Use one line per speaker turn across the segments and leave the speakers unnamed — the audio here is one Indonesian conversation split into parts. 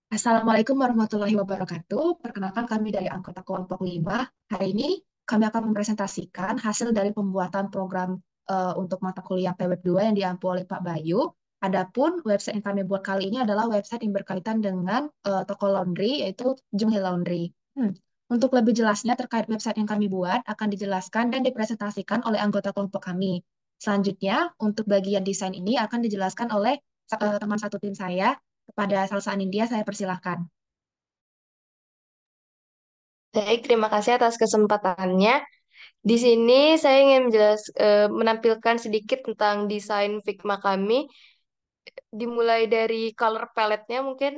Assalamualaikum warahmatullahi wabarakatuh. Perkenalkan kami dari anggota kelompok 5. Hari ini kami akan mempresentasikan hasil dari pembuatan program untuk mata kuliah PWeb 2 yang diampu oleh Pak Bayu. Adapun website yang kami buat kali ini adalah website yang berkaitan dengan toko laundry, yaitu Jumhi Laundry. Untuk lebih jelasnya terkait website yang kami buat akan dijelaskan dan dipresentasikan oleh anggota kelompok kami. Selanjutnya, untuk bagian desain ini akan dijelaskan oleh teman satu tim saya. Kepada Salsa Anindya, saya persilahkan.
Baik, terima kasih atas kesempatannya. Di sini saya ingin menampilkan sedikit tentang desain Figma kami. Dimulai dari color palette-nya, mungkin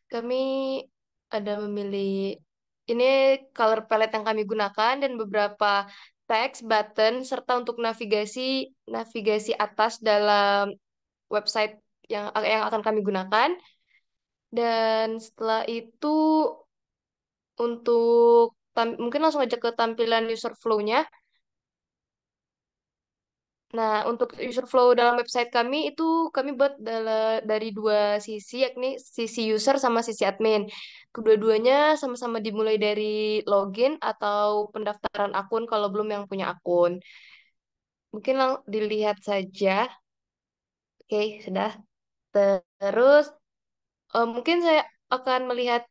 kami ada memilih ini color palette yang kami gunakan dan beberapa teks, button, serta untuk navigasi navigasi atas dalam website yang akan kami gunakan. Dan setelah itu mungkin langsung aja ke tampilan user flow-nya. Nah, untuk user flow dalam website kami itu kami buat dari dua sisi, yakni sisi user sama sisi admin. Kedua-duanya sama-sama dimulai dari login atau pendaftaran akun kalau belum yang punya akun. Mungkin dilihat saja. Oke, sudah. Terus mungkin saya akan melihat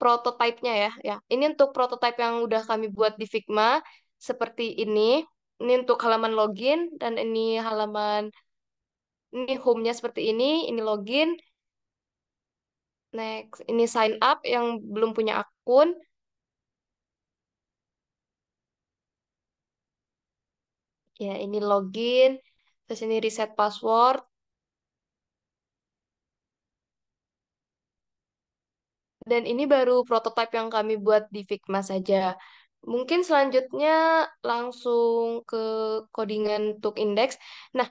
prototype-nya ya. Ya, ini untuk prototype yang udah kami buat di Figma seperti ini. Ini untuk halaman login dan ini home-nya seperti ini login. Next, ini sign up yang belum punya akun. Ya, ini login. Terus ini reset password. Dan ini baru prototype yang kami buat di Figma saja. Mungkin selanjutnya langsung ke codingan untuk indeks. Nah,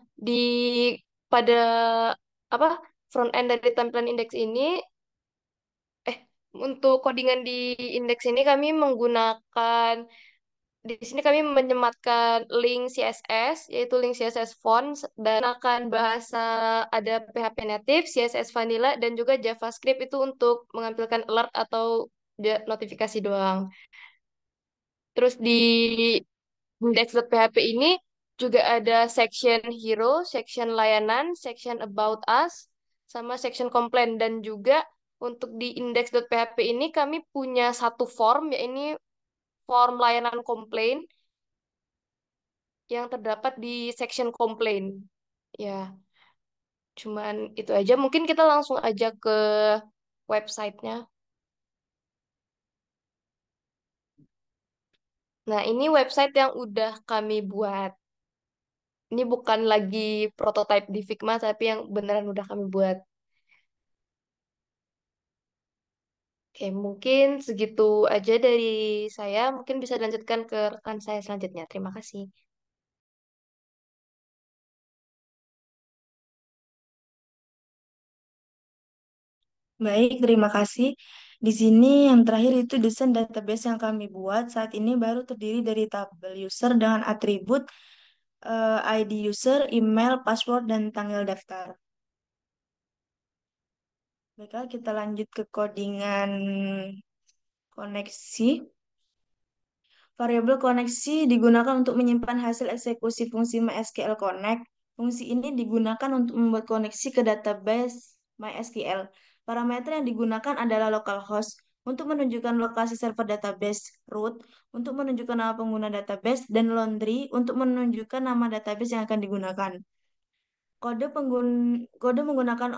pada apa front end dari tampilan indeks ini, eh untuk codingan di indeks ini kami menggunakan di sini kami menyematkan link CSS, yaitu link CSS fonts, dan akan bahasa ada PHP native, CSS vanilla, dan juga JavaScript itu untuk mengampilkan alert atau notifikasi doang. Terus di index.php ini juga ada section hero, section layanan, section about us, sama section complaint. Dan juga untuk di index.php ini kami punya satu form, yaitu form layanan komplain yang terdapat di section komplain. Ya, cuman itu aja. Mungkin kita langsung aja ke websitenya. Nah, ini website yang udah kami buat. Ini bukan lagi prototype di Figma, tapi yang beneran udah kami buat. Oke, mungkin segitu aja dari saya. Mungkin bisa dilanjutkan ke rekan saya selanjutnya. Terima kasih.
Baik, terima kasih. Di sini yang terakhir itu desain database yang kami buat saat ini baru terdiri dari tabel user dengan atribut ID user, email, password, dan tanggal daftar. Baiklah, kita lanjut ke codingan koneksi. Variabel koneksi digunakan untuk menyimpan hasil eksekusi fungsi MySQL Connect. Fungsi ini digunakan untuk membuat koneksi ke database MySQL. Parameter yang digunakan adalah localhost untuk menunjukkan lokasi server database, root untuk menunjukkan nama pengguna database, dan laundry untuk menunjukkan nama database yang akan digunakan. Kode menggunakan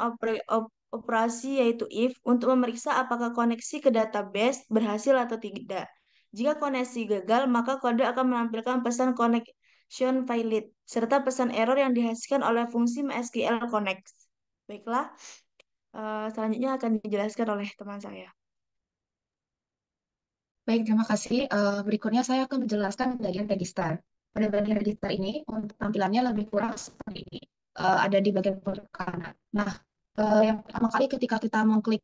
operasi yaitu if untuk memeriksa apakah koneksi ke database berhasil atau tidak. Jika koneksi gagal, maka kode akan menampilkan pesan connection failed serta pesan error yang dihasilkan oleh fungsi MySQL connect. Baiklah, selanjutnya akan dijelaskan oleh teman saya.
Baik, terima kasih. Berikutnya saya akan menjelaskan bagian register. Pada bagian register ini, untuk tampilannya lebih kurang seperti ini. Ada di bagian pojok kanan. Nah, yang pertama kali ketika kita mengklik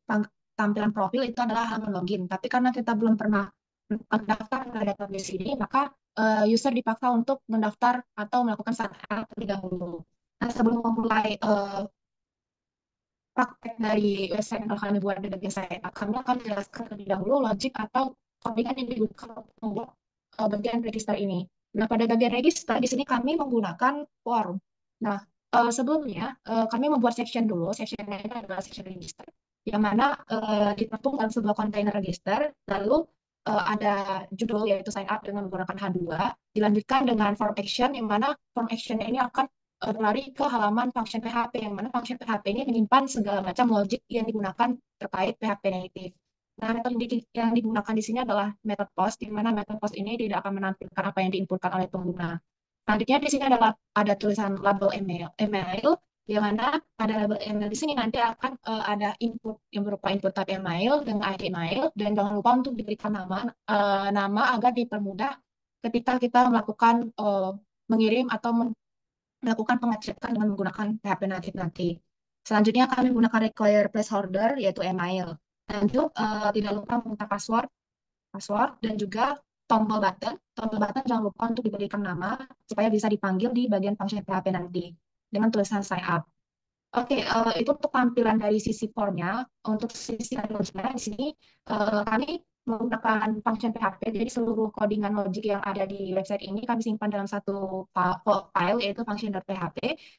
tampilan profil itu adalah halaman login. Tapi karena kita belum pernah mendaftar ke database ini, maka user dipaksa untuk mendaftar atau melakukan sign up terlebih dahulu. Nah, sebelum memulai praktek dari website yang telah kami buat di bagian saya, kami akan menjelaskan terlebih dahulu logic atau codingan yang digunakan untuk membuat bagian register ini. Nah, pada bagian register di sini kami menggunakan form. Nah, sebelumnya kami membuat section dulu. Sectionnya ini adalah section register, yang mana ditampung dalam sebuah kontainer register, lalu ada judul yaitu sign up dengan menggunakan H2, dilanjutkan dengan form action, yang mana form actionnya ini akan berlari ke halaman function PHP, yang mana function PHP ini menyimpan segala macam logic yang digunakan terkait PHP native. Nah, metode yang digunakan di sini adalah method post, di mana method post ini tidak akan menampilkan apa yang diinputkan oleh pengguna. Selanjutnya di sini adalah ada tulisan label email, di mana pada label email di sini nanti akan ada input yang berupa input type email dengan ID email, dan jangan lupa untuk diberikan nama agar dipermudah ketika kita melakukan mengirim atau melakukan pengecekan dengan menggunakan PHP native nanti. Selanjutnya kami menggunakan require placeholder yaitu email. Lanjut tidak lupa meminta password dan juga tombol button. Tombol button jangan lupa untuk diberikan nama supaya bisa dipanggil di bagian function PHP nanti dengan tulisan sign up. Oke, itu untuk tampilan dari sisi formnya. Untuk sisi logiknya di sini kami menggunakan function PHP. Jadi seluruh codingan logic yang ada di website ini kami simpan dalam satu file yaitu function.php.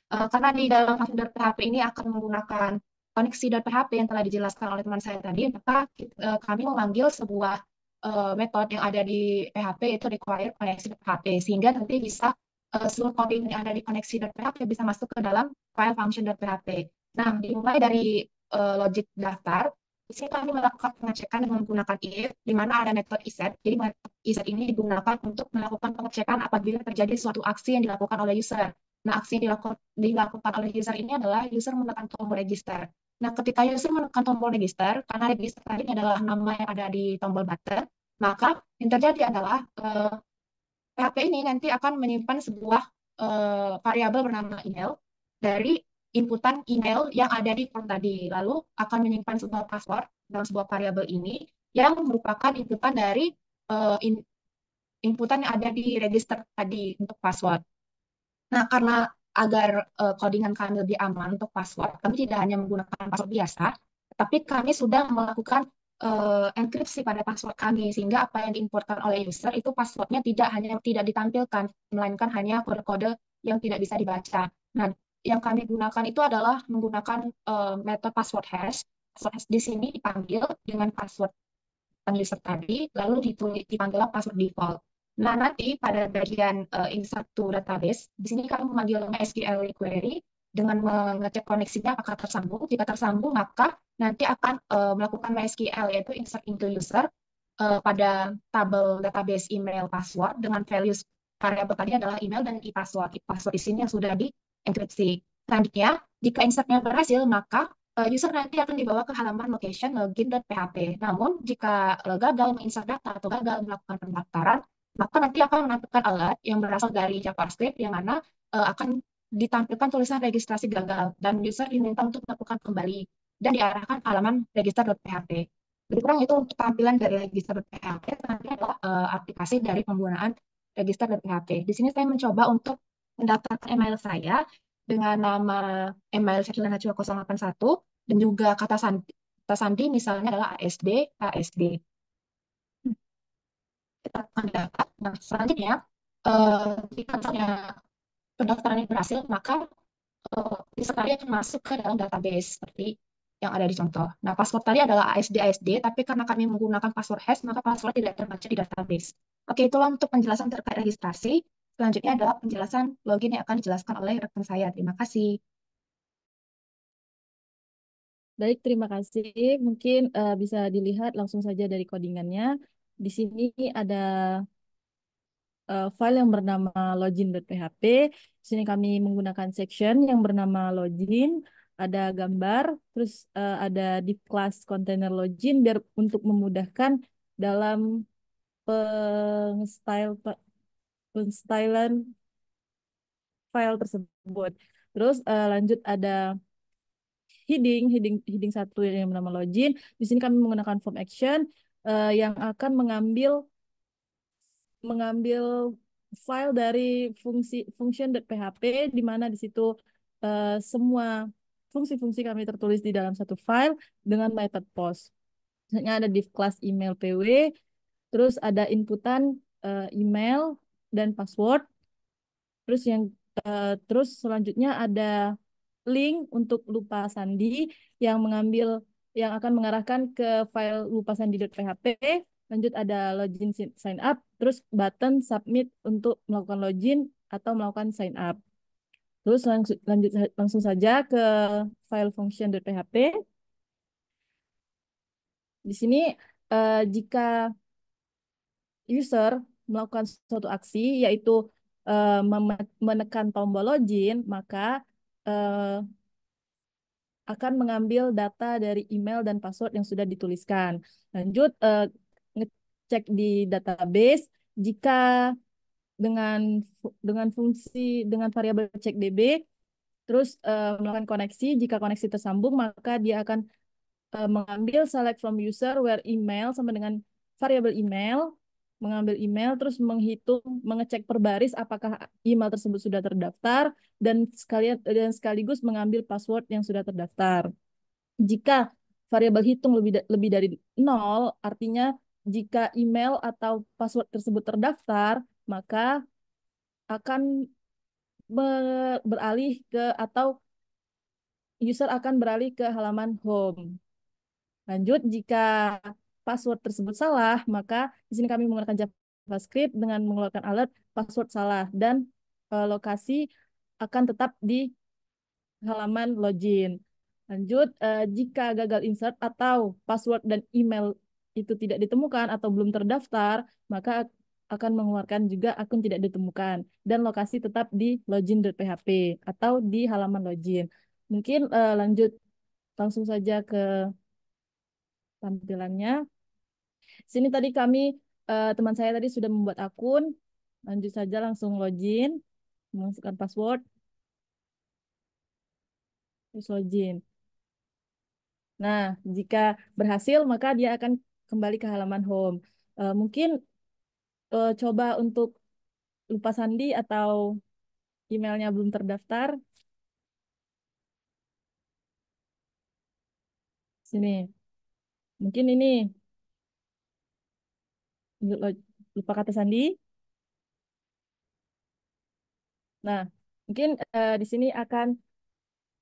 Karena di dalam function.php ini akan menggunakan koneksi.php yang telah dijelaskan oleh teman saya tadi, maka kami memanggil sebuah metode yang ada di PHP yaitu require koneksi.php, sehingga nanti bisa seluruh coding yang ada di koneksi.php bisa masuk ke dalam file function.php. Nah, dimulai dari logic daftar. Di sini kami melakukan pengecekan dengan menggunakan if, di mana ada metode iset. Jadi metode iset ini digunakan untuk melakukan pengecekan apabila terjadi suatu aksi yang dilakukan oleh user. Nah, aksi yang dilakukan oleh user ini adalah user menekan tombol register. Nah, ketika user menekan tombol register, karena register tadi adalah nama yang ada di tombol button, maka yang terjadi adalah PHP ini nanti akan menyimpan sebuah variabel bernama email dari inputan email yang ada di form tadi. Lalu akan menyimpan sebuah password dalam sebuah variabel ini yang merupakan inputan dari inputan yang ada di register tadi untuk password. Nah, karena agar codingan kami lebih aman untuk password, kami tidak hanya menggunakan password biasa, tapi kami sudah melakukan enkripsi pada password kami, sehingga apa yang diinputkan oleh user itu passwordnya tidak ditampilkan, melainkan hanya kode-kode yang tidak bisa dibaca. Nah, yang kami gunakan itu adalah menggunakan metode password hash. Password hash di sini dipanggil dengan password user tadi, lalu dipanggil password default. Nah, nanti pada bagian insert to database, di sini kami memanggil MySQL query dengan mengecek koneksinya apakah tersambung. Jika tersambung, maka nanti akan melakukan MySQL, yaitu insert into user pada tabel database email password dengan values variabel tadi adalah email dan e-password. E-password di sini yang sudah dienkripsi. Selanjutnya, jika insertnya berhasil, maka user nanti akan dibawa ke halaman location login.php. Namun, jika gagal menginsert data atau gagal melakukan pendaftaran, maka nanti akan menampilkan alert yang berasal dari JavaScript yang mana akan ditampilkan tulisan registrasi gagal dan user diminta untuk melakukan kembali dan diarahkan ke halaman register.php. Lebih kurang itu untuk tampilan dari register.php. Selanjutnya adalah aplikasi dari penggunaan register.php. Di sini saya mencoba untuk mendaftarkan email saya dengan nama email Shetlana081 dan juga kata sandi misalnya adalah ASD. Kita akan dapat. Nah, selanjutnya, jika misalnya pendaftaran ini berhasil, maka user tadi akan masuk ke dalam database seperti yang ada di contoh. Nah, password tadi adalah ASD, tapi karena kami menggunakan password hash, maka password tidak terbaca di database. Oke, itulah untuk penjelasan terkait registrasi. Selanjutnya adalah penjelasan login yang akan dijelaskan oleh rekan saya. Terima kasih.
Baik, terima kasih. Mungkin bisa dilihat langsung saja dari codingannya. Di sini ada file yang bernama login.php. Di sini kami menggunakan section yang bernama login. Ada gambar, terus ada div class container login biar untuk memudahkan dalam penstylan file tersebut. Terus lanjut ada heading satu yang bernama login. Di sini kami menggunakan form action yang akan mengambil file dari function.php di mana di situ semua fungsi-fungsi kami tertulis di dalam satu file dengan method post. Misalnya ada div class email PW, terus ada inputan email dan password. Terus selanjutnya ada link untuk lupa sandi yang yang akan mengarahkan ke file lupasandi.php. Lanjut ada login sign up, terus button submit untuk melakukan login atau melakukan sign up. Terus langsung saja ke file function.php. Di sini jika user melakukan suatu aksi yaitu menekan tombol login, maka akan mengambil data dari email dan password yang sudah dituliskan. Lanjut ngecek di database jika dengan fungsi dengan variabel check DB, terus melakukan koneksi. Jika koneksi tersambung, maka dia akan mengambil select from user where email sama dengan variabel email, mengambil email, terus mengecek per baris apakah email tersebut sudah terdaftar dan sekaligus mengambil password yang sudah terdaftar. Jika variabel hitung lebih dari 0, artinya jika email atau password tersebut terdaftar, maka akan beralih ke atau user akan beralih ke halaman home. Lanjut, jika password tersebut salah, maka di sini kami menggunakan JavaScript dengan mengeluarkan alert password salah dan lokasi akan tetap di halaman login. Lanjut, jika gagal insert atau password dan email itu tidak ditemukan atau belum terdaftar, maka akan mengeluarkan juga akun tidak ditemukan dan lokasi tetap di login.php atau di halaman login. Mungkin lanjut langsung saja ke tampilannya. Sini tadi teman saya tadi sudah membuat akun. Lanjut saja langsung login, memasukkan password, terus login. Nah, jika berhasil, maka dia akan kembali ke halaman home. Mungkin coba untuk lupa sandi atau emailnya belum terdaftar. Sini. Mungkin ini lupa kata sandi. Nah, mungkin di sini akan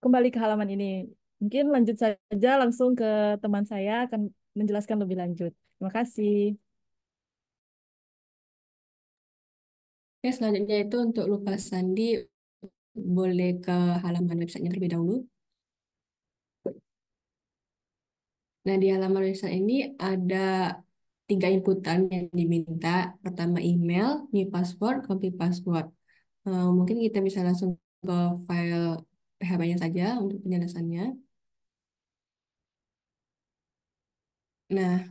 kembali ke halaman ini. Mungkin lanjut saja langsung ke teman saya akan menjelaskan lebih lanjut. Terima kasih.
Oke, selanjutnya itu untuk lupa sandi boleh ke halaman websitenya terlebih dahulu. Nah, di halaman website ini ada 3 inputan yang diminta. Pertama email, new password, copy password. Mungkin kita bisa langsung ke file PHP-nya saja untuk penjelasannya. Nah,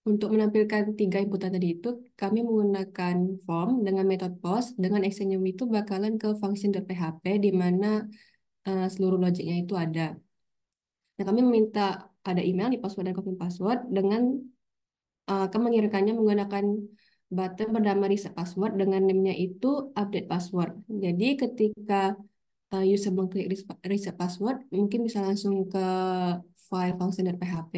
untuk menampilkan 3 inputan tadi itu, kami menggunakan form dengan metode post, dengan actionnya itu bakalan ke function.php, di mana seluruh logiknya itu ada. Nah, kami meminta ada email, di password, dan copy password, dengan kami mengirimkannya menggunakan button bernama reset password dengan name-nya itu update password. Jadi ketika user mengklik reset password, mungkin bisa langsung ke file function.php.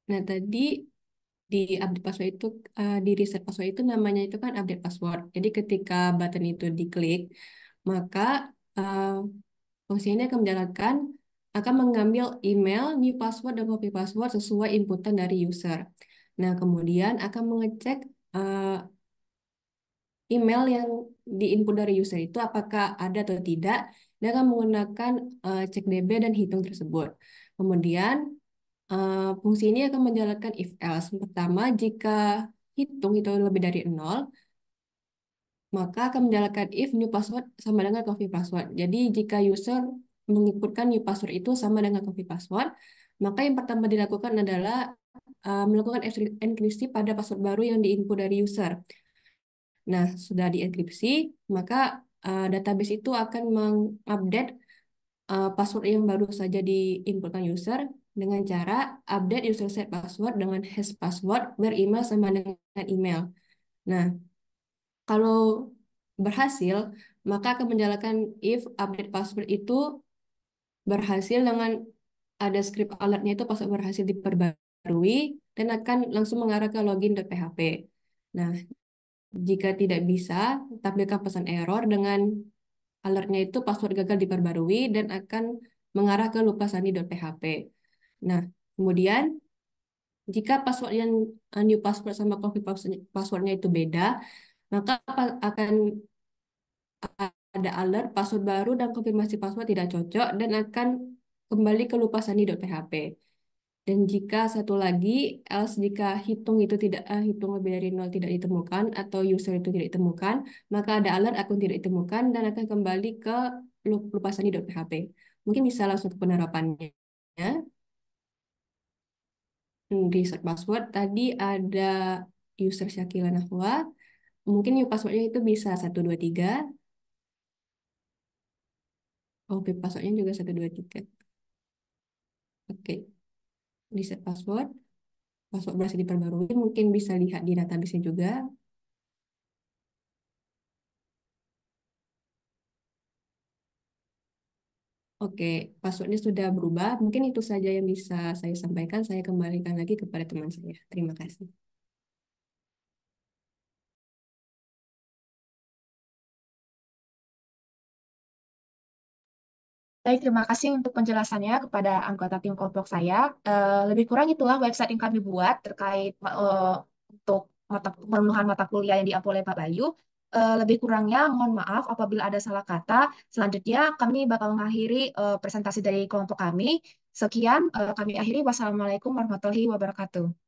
Nah, tadi di update password itu, di reset password itu namanya itu kan update password. Jadi ketika button itu diklik, maka fungsi ini akan akan mengambil email, new password, dan copy password sesuai inputan dari user. Nah, kemudian akan mengecek email yang diinput dari user itu apakah ada atau tidak, dan akan menggunakan cek DB dan hitung tersebut. Kemudian fungsi ini akan menjalankan if else. Pertama, jika hitung itu lebih dari 0, maka akan menjalankan if new password sama dengan copy password. Jadi jika user menginputkan new password itu sama dengan copy password, maka yang pertama dilakukan adalah melakukan enkripsi pada password baru yang diinput dari user. Nah, sudah dienkripsi, maka database itu akan mengupdate password yang baru saja diinputkan user dengan cara update user set password dengan hash password beremail sama dengan email. Nah, kalau berhasil, maka akan menjalankan if update password itu berhasil dengan ada script alertnya itu password berhasil diperbarui dan akan langsung mengarah ke login.php. Nah, jika tidak bisa, tampilkan pesan error dengan alertnya itu password gagal diperbarui dan akan mengarah ke lupasani.php. Nah, kemudian jika password yang new password sama copy passwordnya itu beda, maka akan ada alert password baru dan konfirmasi password tidak cocok dan akan kembali ke lupasani.php. Dan jika satu lagi, else jika hitung lebih dari 0 tidak ditemukan atau user itu tidak ditemukan, maka ada alert akun tidak ditemukan dan akan kembali ke lupasani.php. Mungkin bisa langsung ke penerapannya. Reset password tadi ada user Syakila Nahwa. Mungkin new passwordnya itu bisa 123. OP passwordnya juga 123. Oke, reset password. Password berhasil diperbarui. Mungkin bisa lihat di database juga. Oke, passwordnya sudah berubah. Mungkin itu saja yang bisa saya sampaikan. Saya kembalikan lagi kepada teman saya. Terima kasih.
Baik, terima kasih untuk penjelasannya kepada anggota tim kelompok saya. Lebih kurang itulah website yang kami buat terkait untuk pemenuhan mata kuliah yang diampu oleh Pak Bayu. Lebih kurangnya mohon maaf apabila ada salah kata. Selanjutnya kami bakal mengakhiri presentasi dari kelompok kami. Sekian, kami akhiri. Wassalamualaikum warahmatullahi wabarakatuh.